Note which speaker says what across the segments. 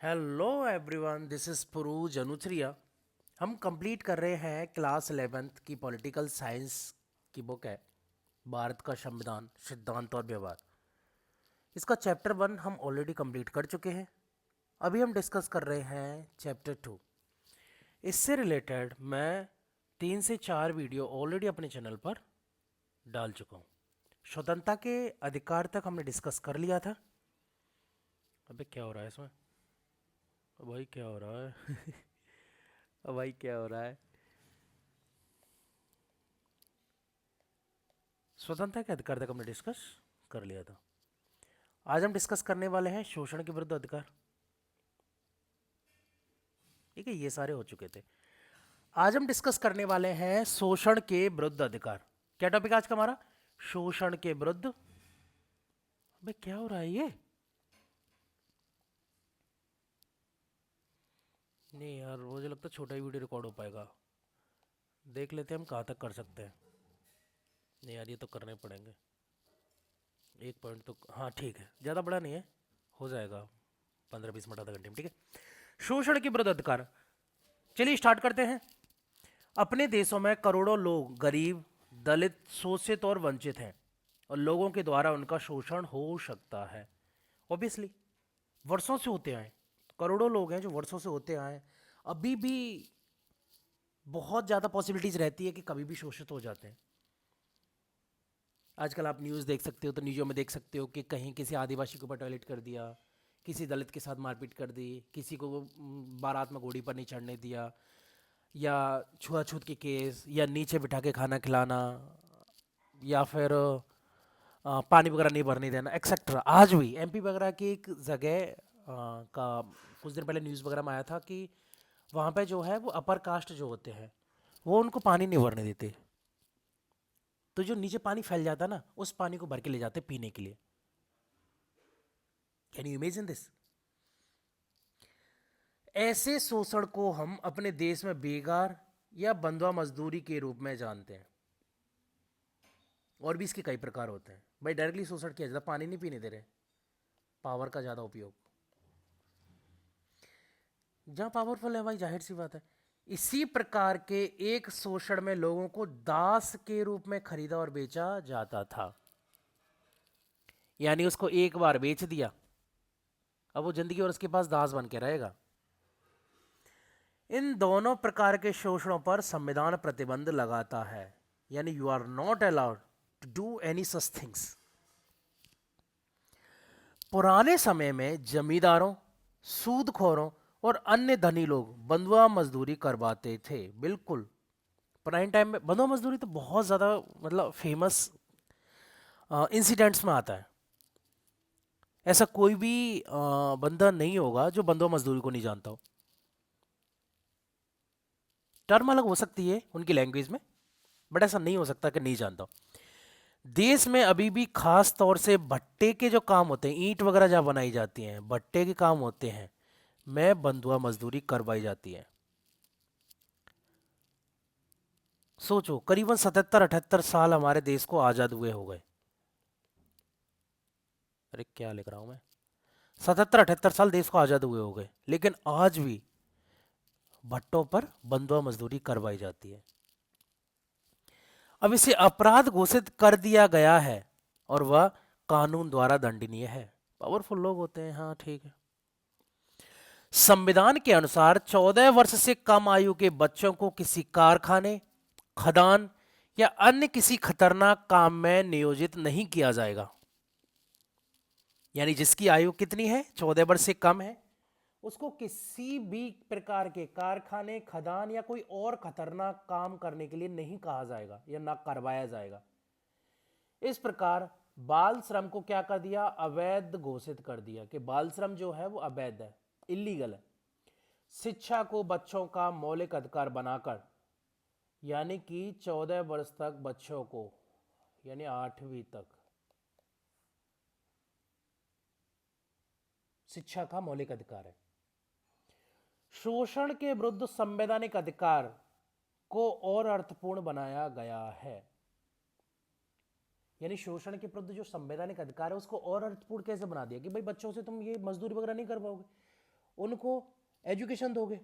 Speaker 1: Hello everyone, this is पुरूज अनुथ्रिया। हम कंप्लीट कर रहे हैं क्लास 11th की पॉलिटिकल साइंस की बुक है भारत का संविधान, सिद्धांत और व्यवहार। इसका चैप्टर 1 हम ऑलरेडी कंप्लीट कर चुके हैं। अभी हम डिस्कस कर रहे हैं चैप्टर 2। इससे रिलेटेड मैं 3 से 4 वीडियो ऑलरेडी अपने चैनल पर डाल चुका हूँ। स्वतंत्रता के अधिकार तक हमने डिस्कस कर लिया था। अबे क्या हो रहा है इसमें? भाई क्या हो रहा है? भाई क्या हो रहा है? स्वतंत्रता के अधिकार तक हमने डिस्कस कर लिया था। आज हम डिस्कस करने वाले हैं शोषण के विरुद्ध अधिकार। ठीक है, ये सारे हो चुके थे। आज हम डिस्कस करने वाले हैं शोषण के विरुद्ध अधिकार। क्या टॉपिक आज का हमारा? शोषण के विरुद्ध। अबे क्या हो रहा है ये? नहीं यार, मुझे लगता है छोटा ही वीडियो रिकॉर्ड हो पाएगा। देख लेते हैं हम कहाँ तक कर सकते हैं। नहीं यार, ये तो करने पड़ेंगे। एक पॉइंट तो हाँ ठीक है, ज़्यादा बड़ा नहीं है, हो जाएगा 15-20 मिनट आधा घंटे में। ठीक है, शोषण के विरुद्ध अधिकार। चलिए स्टार्ट करते हैं। अपने देशों में करोड़ों लोग गरीब, दलित, शोषित और वंचित हैं और लोगों के द्वारा उनका शोषण हो सकता है। ऑब्वियसली वर्षों से होते आए, करोड़ों लोग हैं जो वर्षों से होते आए। अभी भी बहुत ज़्यादा पॉसिबिलिटीज़ रहती है कि कभी भी शोषित हो जाते हैं। आजकल आप न्यूज़ देख सकते हो, तो न्यूज़ों में देख सकते हो कि कहीं किसी आदिवासी के ऊपर टॉयलेट कर दिया, किसी दलित के साथ मारपीट कर दी, किसी को बारात में घोड़ी पर नहीं चढ़ने दिया, या छुआछूत के केस, या नीचे बिठा के खाना खिलाना, या फिर पानी वगैरह नहीं भरने देना, एक्सेट्रा। आज भी एमपी वगैरह की एक जगह का कुछ दिन पहले न्यूज़ वगैरह में आया था कि वहाँ पे जो है वो अपर कास्ट जो होते हैं वो उनको पानी नहीं भरने देते। तो जो नीचे पानी फैल जाता ना, उस पानी को भर के ले जाते पीने के लिए। Can you imagine this? ऐसे शोषण को हम अपने देश में बेगार या बंधुआ मजदूरी के रूप में जानते हैं। और भी इसके कई प्रकार होते हैं। भाई डायरेक्टली शोषण किया जाता, पानी नहीं पीने दे रहे, पावर का ज़्यादा उपयोग। जहाँ पावरफुल है भाई, जाहिर सी बात है। इसी प्रकार के एक शोषण में लोगों को दास के रूप में खरीदा और बेचा जाता था। यानी उसको एक बार बेच दिया, अब वो जिंदगी और उसके पास दास बन के रहेगा। इन दोनों प्रकार के शोषणों पर संविधान प्रतिबंध लगाता है। यानी you are not allowed to do any such things. पुराने समय में जमींदारों, सूदखोरों और अन्य धनी लोग बंधुआ मजदूरी करवाते थे। बिल्कुल, पुराने टाइम में बंधुआ मजदूरी तो बहुत ज़्यादा मतलब फेमस इंसिडेंट्स में आता है। ऐसा कोई भी बंदा नहीं होगा जो बंधुआ मजदूरी को नहीं जानता हो। टर्म अलग हो सकती है उनकी लैंग्वेज में, बट ऐसा नहीं हो सकता कि नहीं जानता हो। देश में अभी भी खास तौर से भट्टे के जो काम होते हैं, ईंट वगैरह जहाँ बनाई जाती हैं, भट्टे के काम होते हैं, में बंधुआ मजदूरी करवाई जाती है। सोचो, करीबन 77-78 साल हमारे देश को आज़ाद हुए हो गए। अरे क्या लिख रहा हूँ मैं? 77-78 साल देश को आज़ाद हुए हो गए, लेकिन आज भी भट्टों पर बंधुआ मजदूरी करवाई जाती है। अब इसे अपराध घोषित कर दिया गया है और वह कानून द्वारा दंडनीय है। पावरफुल लोग होते हैं, हाँ ठीक है। संविधान के अनुसार 14 वर्ष से कम आयु के बच्चों को किसी कारखाने, खदान या अन्य किसी खतरनाक काम में नियोजित नहीं किया जाएगा। यानी जिसकी आयु कितनी है, 14 वर्ष से कम है, उसको किसी भी प्रकार के कारखाने, खदान या कोई और खतरनाक काम करने के लिए नहीं कहा जाएगा या ना करवाया जाएगा। इस प्रकार बाल श्रम को क्या कर दिया? अवैध घोषित कर दिया कि बाल श्रम जो है वो अवैध है, इलीगल है। शिक्षा को बच्चों का मौलिक अधिकार बनाकर, यानी कि 14 वर्ष तक बच्चों को, यानी 8वीं तक शिक्षा का मौलिक अधिकार है। शोषण के विरुद्ध संवैधानिक अधिकार को और अर्थपूर्ण बनाया गया है। यानी शोषण के विरुद्ध जो संवैधानिक अधिकार है उसको और अर्थपूर्ण कैसे बना दिया कि भाई बच्चों से तुम ये मजदूरी वगैरह नहीं कर पाओगे। उनको एजुकेशन दोगे।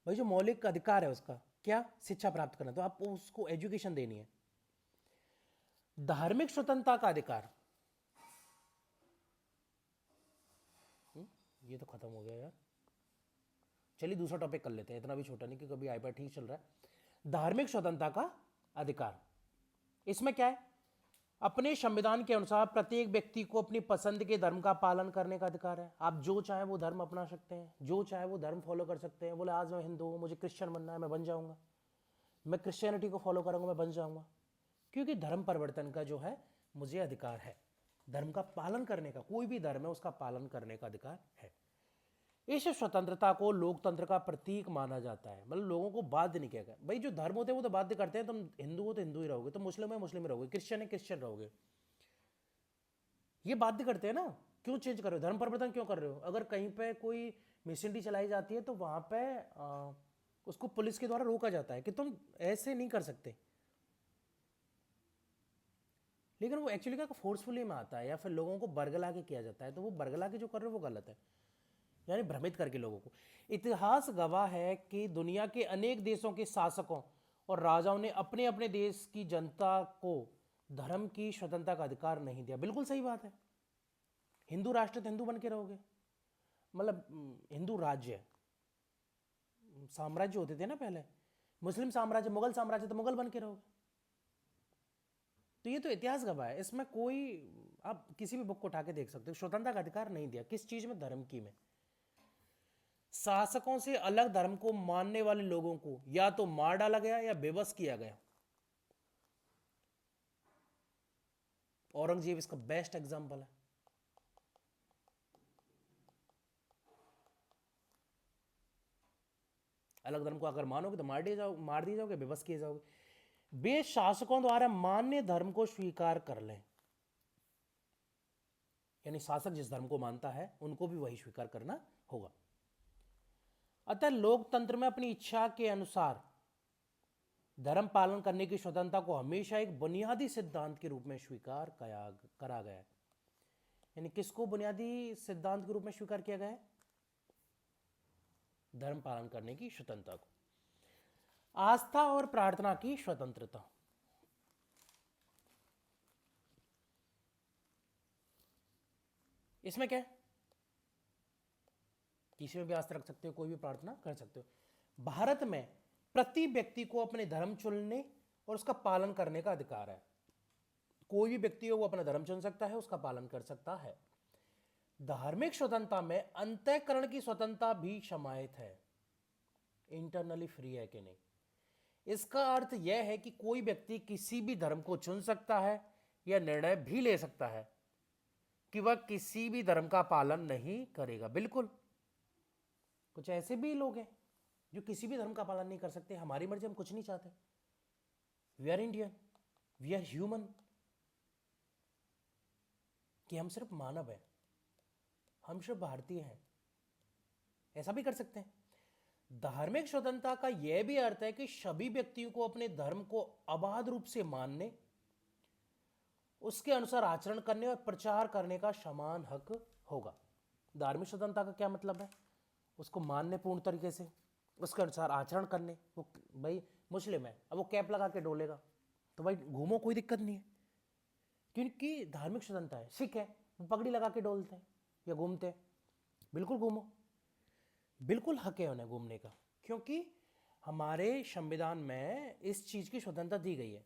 Speaker 1: भाई जो मौलिक अधिकार है उसका क्या, शिक्षा प्राप्त करना, तो आपको उसको एजुकेशन देनी है। धार्मिक स्वतंत्रता का अधिकार, ये तो खत्म हो गया यार, चलिए दूसरा टॉपिक कर लेते हैं, इतना भी छोटा नहीं क्योंकि अभी आईपैड ठीक चल रहा है। धार्मिक स्वतंत्रता का अधिकार, इसमें क्या है, अपने संविधान के अनुसार प्रत्येक व्यक्ति को अपनी पसंद के धर्म का पालन करने का अधिकार है। आप जो चाहे वो धर्म अपना सकते हैं, जो चाहे वो धर्म फॉलो कर सकते हैं। बोले आज मैं हिंदू हूं, मुझे क्रिश्चियन बनना है, मैं बन जाऊंगा, मैं क्रिश्चियनिटी को फॉलो करूंगा, मैं बन जाऊंगा, क्योंकि धर्म परिवर्तन का जो है मुझे अधिकार है। धर्म का पालन करने का, कोई भी धर्म है उसका पालन करने का अधिकार है। इस स्वतंत्रता को लोकतंत्र का प्रतीक माना जाता है। मतलब लोगों को बाध्य नहीं किया गया। भाई जो धर्म होते हैं वो तो बाध्य करते हैं, तुम हिंदू हो तो हिंदू ही रहोगे, तुम मुस्लिम है मुस्लिम ही रहोगे, क्रिश्चियन है क्रिश्चियन रहोगे, ये बाध्य करते हैं ना। क्यों चेंज कर रहे हो, धर्म परिवर्तन क्यों कर रहे हो? अगर कहीं पे कोई मिशनरी चलाई जाती है तो वहां पे उसको पुलिस के द्वारा रोका जाता है कि तुम ऐसे नहीं कर सकते, लेकिन वो एक्चुअली क्या फोर्सफुली में आता है या फिर लोगों को बरगला के किया जाता है, तो वो बरगला के जो कर रहे हो वो गलत है, यानी भ्रमित करके लोगों को। इतिहास गवाह है कि दुनिया के अनेक देशों के शासकों और राजाओं ने अपने अपने देश की जनता को धर्म की स्वतंत्रता का अधिकार नहीं दिया। बिल्कुल सही बात है। हिंदू राष्ट्र तो हिंदू बन के रहोगे, मतलब हिंदू राज्य साम्राज्य होते थे ना पहले, मुस्लिम साम्राज्य, मुगल साम्राज्य, तो मुगल बन के रहोगे। तो ये तो इतिहास गवाह है, इसमें कोई, आप किसी भी बुक को उठा के देख सकते हो, स्वतंत्रता का अधिकार नहीं दिया। किस चीज में? धर्म की में। शासकों से अलग धर्म को मानने वाले लोगों को या तो मार डाला गया या बेबस किया गया। औरंगजेब इसका बेस्ट एग्जांपल है। अलग धर्म को अगर मानोगे तो मार दिए जाओगे, बेबस किए जाओगे। वे शासकों द्वारा मान्य धर्म को स्वीकार कर लें, यानी शासक जिस धर्म को मानता है उनको भी वही स्वीकार करना होगा। अतः लोकतंत्र में अपनी इच्छा के अनुसार धर्म पालन करने की स्वतंत्रता को हमेशा एक बुनियादी सिद्धांत के रूप में स्वीकार करा गया है। यानी किसको बुनियादी सिद्धांत के रूप में स्वीकार किया गया है? धर्म पालन करने की स्वतंत्रता को। आस्था और प्रार्थना की स्वतंत्रता, इसमें क्या है? किसी में भी आस्था रख सकते हो, कोई भी प्रार्थना कर सकते हो। भारत में प्रति व्यक्ति को अपने धर्म चुनने और उसका पालन करने का अधिकार है। कोई भी व्यक्ति हो वो अपना धर्म चुन सकता है, उसका पालन कर सकता है। धार्मिक स्वतंत्रता में अंतःकरण की स्वतंत्रता भी समाहित है। इंटरनली फ्री है कि नहीं, इसका अर्थ यह है कि कोई व्यक्ति किसी भी धर्म को चुन सकता है या निर्णय भी ले सकता है कि वह किसी भी धर्म का पालन नहीं करेगा। बिल्कुल, कुछ ऐसे भी लोग हैं जो किसी भी धर्म का पालन नहीं कर सकते। हमारी मर्जी, हम कुछ नहीं चाहते। We are Indian, we are human, कि हम सिर्फ मानव हैं, हम सिर्फ भारतीय हैं, ऐसा भी कर सकते हैं। धार्मिक स्वतंत्रता का यह भी अर्थ है कि सभी व्यक्तियों को अपने धर्म को अबाध रूप से मानने, उसके अनुसार आचरण करने और प्रचार करने का समान हक होगा। धार्मिक स्वतंत्रता का क्या मतलब है? उसको मानने पूर्ण तरीके से, उसके अनुसार आचरण करने। वो भाई मुस्लिम है, अब वो कैप लगा के डोलेगा तो भाई घूमो, कोई दिक्कत नहीं है, क्योंकि धार्मिक स्वतंत्रता है। सिख है, वो पगड़ी लगा के डोलते हैं या घूमते हैं, बिल्कुल घूमो, बिल्कुल हक है उन्हें घूमने का, क्योंकि हमारे संविधान में इस चीज की स्वतंत्रता दी गई है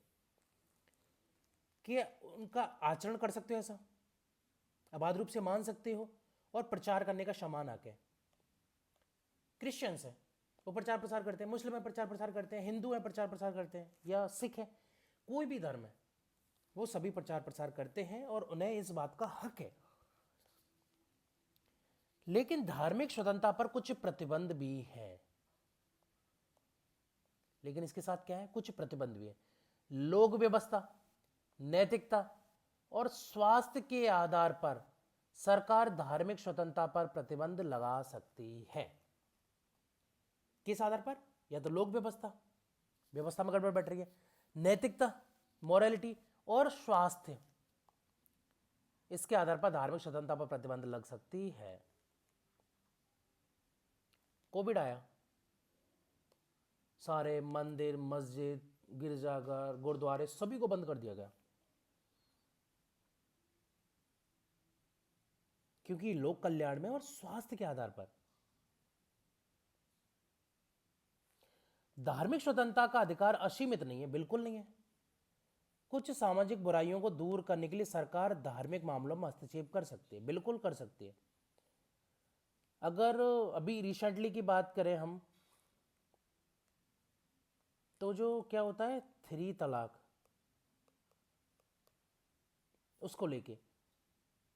Speaker 1: कि उनका आचरण कर सकते हो, ऐसा अबाध रूप से मान सकते हो, और प्रचार करने का समान हक है। क्रिश्चियंस है, वो प्रचार प्रसार करते हैं, मुस्लिम है प्रचार प्रसार करते हैं, हिंदू है प्रचार प्रसार करते हैं, या सिख है, कोई भी धर्म है, वो सभी प्रचार प्रसार करते हैं और उन्हें इस बात का हक है। लेकिन धार्मिक स्वतंत्रता पर कुछ प्रतिबंध भी है। लेकिन इसके साथ क्या है? कुछ प्रतिबंध भी है। लोक व्यवस्था, नैतिकता और स्वास्थ्य के आधार पर सरकार धार्मिक स्वतंत्रता पर प्रतिबंध लगा सकती है। किस आधार पर? या तो लोक व्यवस्था, व्यवस्था में गड़बड़ बैठ रही है, नैतिकता, मोरालिटी, और स्वास्थ्य, इसके आधार पर धार्मिक स्वतंत्रता पर प्रतिबंध लग सकती है। कोविड आया, सारे मंदिर, मस्जिद, गिरजाघर, गुरुद्वारे सभी को बंद कर दिया गया, क्योंकि लोक कल्याण में और स्वास्थ्य के आधार पर। धार्मिक स्वतंत्रता का अधिकार असीमित नहीं है, बिल्कुल नहीं है। कुछ सामाजिक बुराइयों को दूर करने के लिए सरकार धार्मिक मामलों में हस्तक्षेप कर सकती है, बिल्कुल कर सकती है। अगर अभी रिसेंटली की बात करें हम, तो जो क्या होता है 3 तलाक, उसको लेके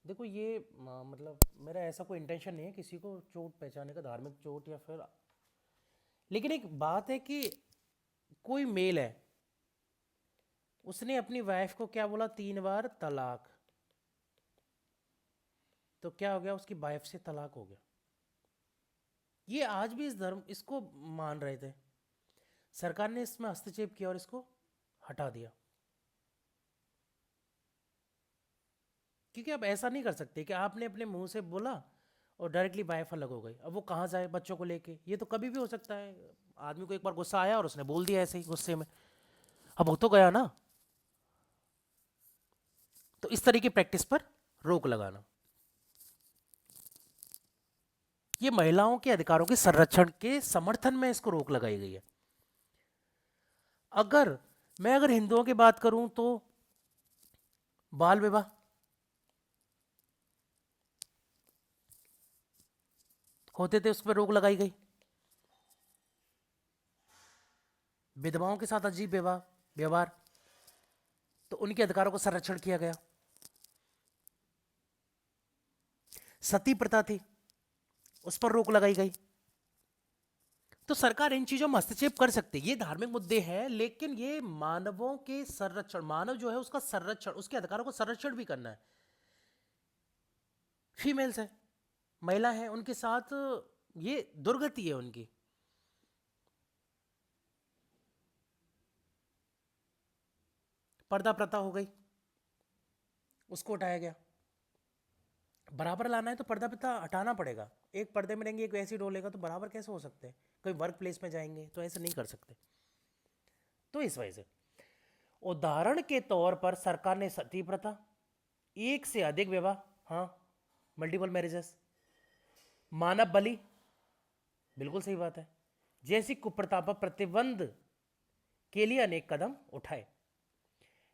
Speaker 1: देखो, ये मतलब मेरा ऐसा कोई इंटेंशन नहीं है किसी को चोट पहचाने का, धार्मिक चोट या फिर, लेकिन एक बात है कि कोई मेल है, उसने अपनी वाइफ को क्या बोला, 3 बार तलाक, तो क्या हो गया, उसकी वाइफ से तलाक हो गया। ये आज भी इस धर्म इसको मान रहे थे, सरकार ने इसमें हस्तक्षेप किया और इसको हटा दिया, क्योंकि आप ऐसा नहीं कर सकते कि आपने अपने मुंह से बोला और डायरेक्टली वाइफ अलग हो गई। अब वो कहाँ जाए बच्चों को लेके, ये तो कभी भी हो सकता है। आदमी को एक बार गुस्सा आया और उसने बोल दिया ऐसे ही गुस्से में, अब हो तो गया ना। तो इस तरह की प्रैक्टिस पर रोक लगाना, ये महिलाओं के अधिकारों के संरक्षण के समर्थन में इसको रोक लगाई गई है। अगर हिंदुओं की बात करूं तो बाल विवाह, होते थे, उस पर रोक लगाई गई। विधवाओं के साथ अजीब व्यवहार, तो उनके अधिकारों को संरक्षण किया गया। सती प्रथा थी, उस पर रोक लगाई गई। तो सरकार इन चीजों में हस्तक्षेप कर सकती है, ये धार्मिक मुद्दे हैं, लेकिन ये मानवों के संरक्षण, मानव जो है उसका संरक्षण, उसके अधिकारों को संरक्षण भी करना है। फीमेल्स है, महिला है, उनके साथ ये दुर्गति है उनकी। पर्दा प्रथा हो गई, उसको हटाया गया। बराबर लाना है तो पर्दा प्रथा हटाना पड़ेगा। एक पर्दे में रहेंगे, एक वैसे ही डोलेगा, तो बराबर कैसे हो सकते हैं? कोई वर्क प्लेस में जाएंगे तो ऐसे नहीं कर सकते। तो इस वजह से उदाहरण के तौर पर सरकार ने सती प्रथा, एक से अधिक विवाह, हाँ, मल्टीपल मैरिजेस, मानव बलि, बिल्कुल सही बात है, जैसी कुप्रथा पर प्रतिबंध के लिए अनेक कदम उठाए।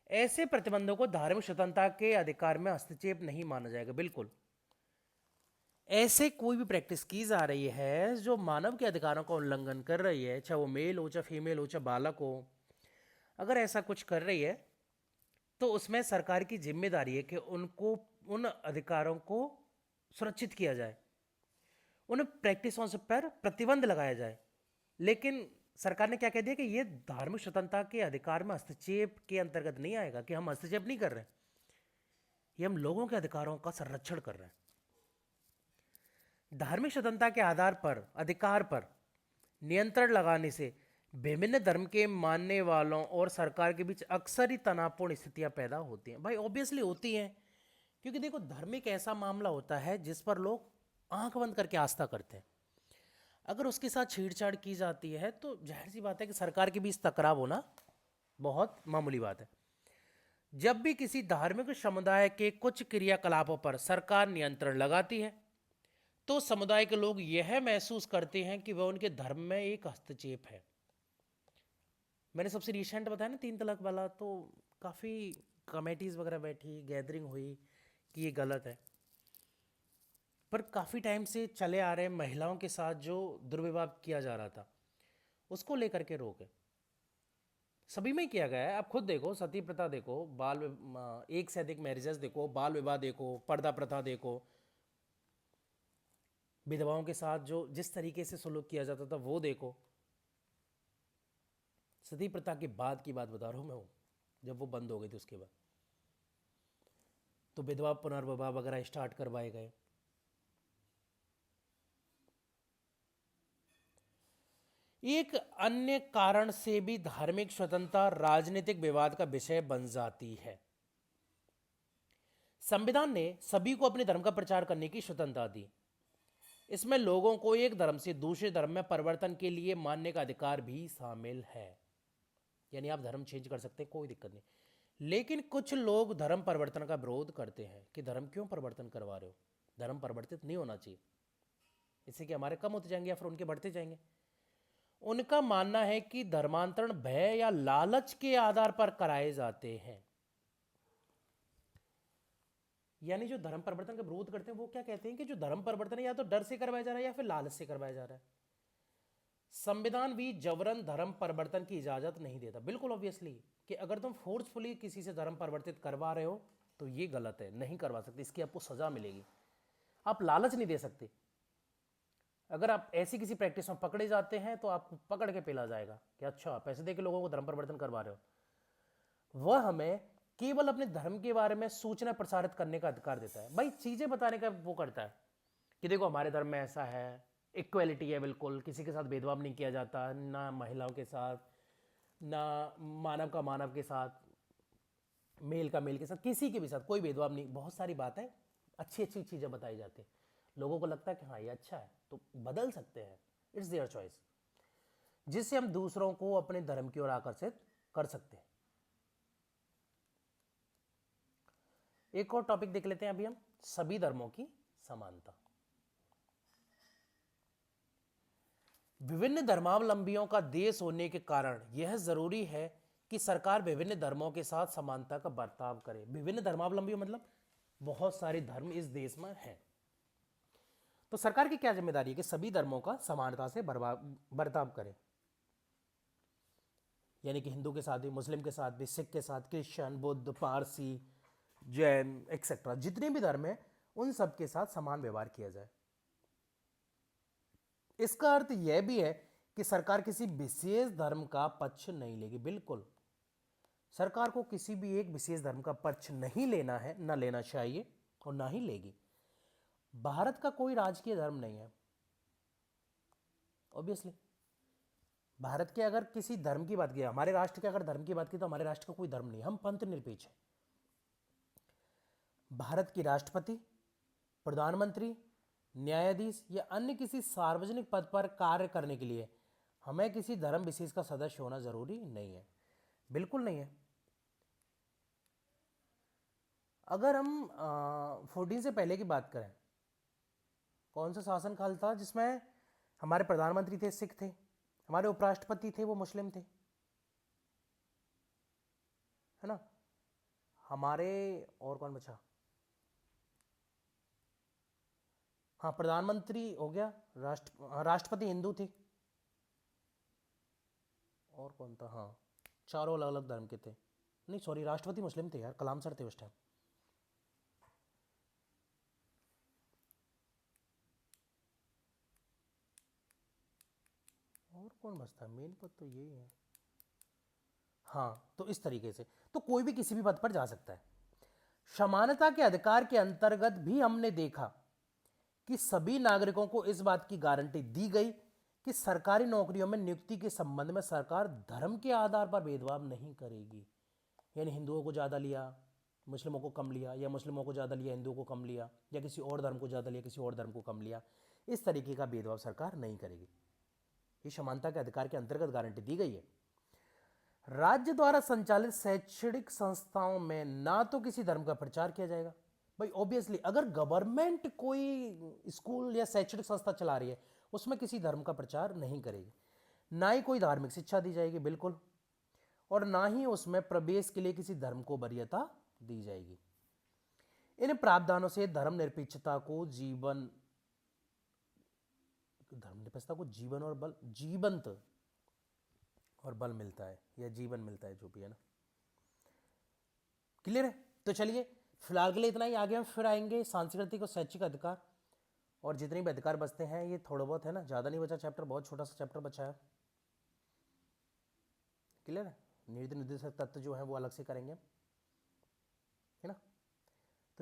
Speaker 1: ऐसे प्रतिबंधों को धार्मिक स्वतंत्रता के अधिकार में हस्तक्षेप नहीं माना जाएगा, बिल्कुल। ऐसे कोई भी प्रैक्टिस की जा रही है जो मानव के अधिकारों का उल्लंघन कर रही है, चाहे वो मेल हो, चाहे फीमेल हो, चाहे बालक हो, अगर ऐसा कुछ कर रही है तो उसमें सरकार की जिम्मेदारी है कि उनको, उन अधिकारों को सुरक्षित किया जाए, उन प्रैक्टिसों से पर प्रतिबंध लगाया जाए। लेकिन सरकार ने क्या कह दिया कि ये धार्मिक स्वतंत्रता के अधिकार में हस्तक्षेप के अंतर्गत नहीं आएगा, कि हम हस्तक्षेप नहीं कर रहे, ये हम लोगों के अधिकारों का संरक्षण कर रहे हैं। धार्मिक स्वतंत्रता के आधार पर, अधिकार पर नियंत्रण लगाने से विभिन्न धर्म के मानने वालों और सरकार के बीच अक्सर ही तनावपूर्ण स्थितियां पैदा होती हैं। भाई ऑब्वियसली होती हैं, क्योंकि देखो धर्म एक ऐसा मामला होता है जिस पर लोग आंख बंद करके आस्था करते हैं। अगर उसके साथ छेड़छाड़ की जाती है तो जाहिर सी बात है कि सरकार के बीच टकराव होना बहुत मामूली बात है। जब भी किसी धार्मिक समुदाय के कुछ क्रियाकलापों पर सरकार नियंत्रण लगाती है तो समुदाय के लोग यह महसूस करते हैं कि वह उनके धर्म में एक हस्तक्षेप है। मैंने सबसे रिसेंट बताया ना 3 तलाक वाला, तो काफ़ी कमेटीज़ वगैरह बैठी, गैदरिंग हुई कि ये गलत है, पर काफ़ी टाइम से चले आ रहे महिलाओं के साथ जो दुर्व्यवहार किया जा रहा था उसको लेकर के रोक है, सभी में किया गया है। आप खुद देखो, सती प्रथा देखो, एक से अधिक मैरिजेस देखो, बाल विवाह देखो, पर्दा प्रथा देखो, विधवाओं के साथ जो जिस तरीके से सुलूक किया जाता था वो देखो। सती प्रथा के बाद की बात बता रहा हूँ मैं, वो जब वो बंद हो गई थी उसके बाद तो विधवा पुनर्विवाह वगैरह स्टार्ट करवाए गए। एक अन्य कारण से भी धार्मिक स्वतंत्रता राजनीतिक विवाद का विषय बन जाती है। संविधान ने सभी को अपने धर्म का प्रचार करने की स्वतंत्रता दी। इसमें लोगों को एक धर्म से दूसरे धर्म में परिवर्तन के लिए मानने का अधिकार भी शामिल है। यानी आप धर्म चेंज कर सकते हैं, कोई दिक्कत नहीं। लेकिन कुछ लोग धर्म परिवर्तन का विरोध करते हैं कि धर्म क्यों परिवर्तन करवा रहे हो, धर्म परिवर्तित नहीं होना चाहिए, इससे कि हमारे कम होते जाएंगे या फिर उनके बढ़ते जाएंगे। उनका मानना है कि धर्मांतरण भय या लालच के आधार पर कराए जाते हैं। यानी जो धर्म परिवर्तन का विरोध करते हैं वो क्या कहते हैं कि जो धर्म परिवर्तन है या तो डर से करवाया जा रहा है या फिर लालच से करवाया जा रहा है। संविधान भी जबरन धर्म परिवर्तन की इजाजत नहीं देता। बिल्कुल ऑब्वियसली कि अगर तुम फोर्सफुली किसी से धर्म परिवर्तित करवा रहे हो तो ये गलत है, नहीं करवा सकते, इसकी आपको सजा मिलेगी। आप लालच नहीं दे सकते। अगर आप ऐसी किसी प्रैक्टिस में पकड़े जाते हैं तो आपको पकड़ के पेला जाएगा कि अच्छा पैसे दे के लोगों को धर्म परिवर्तन करवा रहे हो। वह हमें केवल अपने धर्म के बारे में सूचना प्रसारित करने का अधिकार देता है। भाई चीजें बताने का वो करता है कि देखो हमारे धर्म में ऐसा है, इक्वलिटी है, बिल्कुल किसी के साथ भेदभाव नहीं किया जाता, ना महिलाओं के साथ, ना मानव का मानव के साथ, मेल का मेल के साथ, किसी के भी साथ कोई भेदभाव नहीं। बहुत सारी बातें अच्छी अच्छी चीज़ें बताई जाती हैं। लोगों को लगता है कि हाँ ये अच्छा है, तो बदल सकते हैं, इट्स देयर चॉइस, जिससे हम दूसरों को अपने धर्म की ओर आकर्षित कर सकते हैं। एक और टॉपिक देख लेते हैं अभी हम, सभी धर्मों की समानता। विभिन्न धर्मावलंबियों का देश होने के कारण यह जरूरी है कि सरकार विभिन्न धर्मों के साथ समानता का बर्ताव करे। विभिन्न धर्मावलंबी मतलब बहुत सारे धर्म इस देश में हैं, तो सरकार की क्या जिम्मेदारी है कि सभी धर्मों का समानता से बर्ताव करे। यानी कि हिंदू के साथ भी, मुस्लिम के साथ भी, सिख के साथ, क्रिश्चियन, बुद्ध, पारसी, जैन एक्सेट्रा, जितने भी धर्म हैं उन सब के साथ समान व्यवहार किया जाए। इसका अर्थ यह भी है कि सरकार किसी विशेष धर्म का पक्ष नहीं लेगी। बिल्कुल सरकार को किसी भी एक विशेष धर्म का पक्ष नहीं लेना है, ना लेना चाहिए और ना ही लेगी। भारत का कोई राजकीय धर्म नहीं है ऑब्वियसली। भारत के अगर किसी धर्म की बात की, हमारे राष्ट्र के अगर धर्म की बात की, तो हमारे राष्ट्र का कोई धर्म नहीं, हम पंथ निरपेक्ष हैं। भारत की राष्ट्रपति, प्रधानमंत्री, न्यायाधीश या अन्य किसी सार्वजनिक पद पर कार्य करने के लिए हमें किसी धर्म विशेष का सदस्य होना जरूरी नहीं है, बिल्कुल नहीं है। अगर हम 14 से पहले की बात करें, कौन सा शासनकाल था जिसमें हमारे प्रधानमंत्री थे सिख थे, हमारे उपराष्ट्रपति थे वो मुस्लिम थे, है ना। हमारे और कौन बचा, हाँ प्रधानमंत्री हो गया, राष्ट्रपति हिंदू थे, और कौन था, हाँ चारों अलग अलग धर्म के थे। नहीं सॉरी, राष्ट्रपति मुस्लिम थे यार, कलाम सर थे उस टाइम। और कौन बचता है, मेन पद तो यही है। हाँ तो इस तरीके से तो कोई भी किसी भी पद पर जा सकता है। समानता के अधिकार के अंतर्गत भी हमने देखा कि सभी नागरिकों को इस बात की गारंटी दी गई कि सरकारी नौकरियों में नियुक्ति के संबंध में सरकार धर्म के आधार पर भेदभाव नहीं करेगी। यानी हिंदुओं को ज़्यादा लिया, मुस्लिमों को कम लिया, या मुस्लिमों को ज़्यादा लिया, हिंदुओं को कम लिया, या किसी और धर्म को ज़्यादा लिया, किसी और धर्म को कम लिया, इस तरीके का भेदभाव सरकार नहीं करेगी। ये समानता के अधिकार के अंतर्गत गारंटी दी गई है। राज्य द्वारा संचालित शैक्षणिक संस्थाओं में ना तो किसी धर्म का प्रचार किया जाएगा। भाई ऑब्वियसली अगर गवर्नमेंट कोई स्कूल या शैक्षणिक संस्था चला रही है उसमें किसी धर्म का प्रचार नहीं करेगी, ना ही कोई धार्मिक शिक्षा दी जाएगी बिल्कुल, और ना ही उसमें प्रवेश के लिए किसी धर्म को वरीयता दी जाएगी। इन प्रावधानों से धर्मनिरपेक्षता को जीवन और बल, जीवंत और बल मिलता है, या जीवन मिलता है, जो भी है ना। क्लियर है? तो चलिए फिलहाल के लिए इतना ही, आगे हम फिर आएंगे सांस्कृतिक और शैक्षिक अधिकार, और जितने भी अधिकार बचते हैं ये थोड़ा बहुत है ना, ज़्यादा नहीं बचा चैप्टर, बहुत छोटा सा चैप्टर बचा है। क्लियर है? निर्देशक तत्व जो है वो अलग से करेंगे।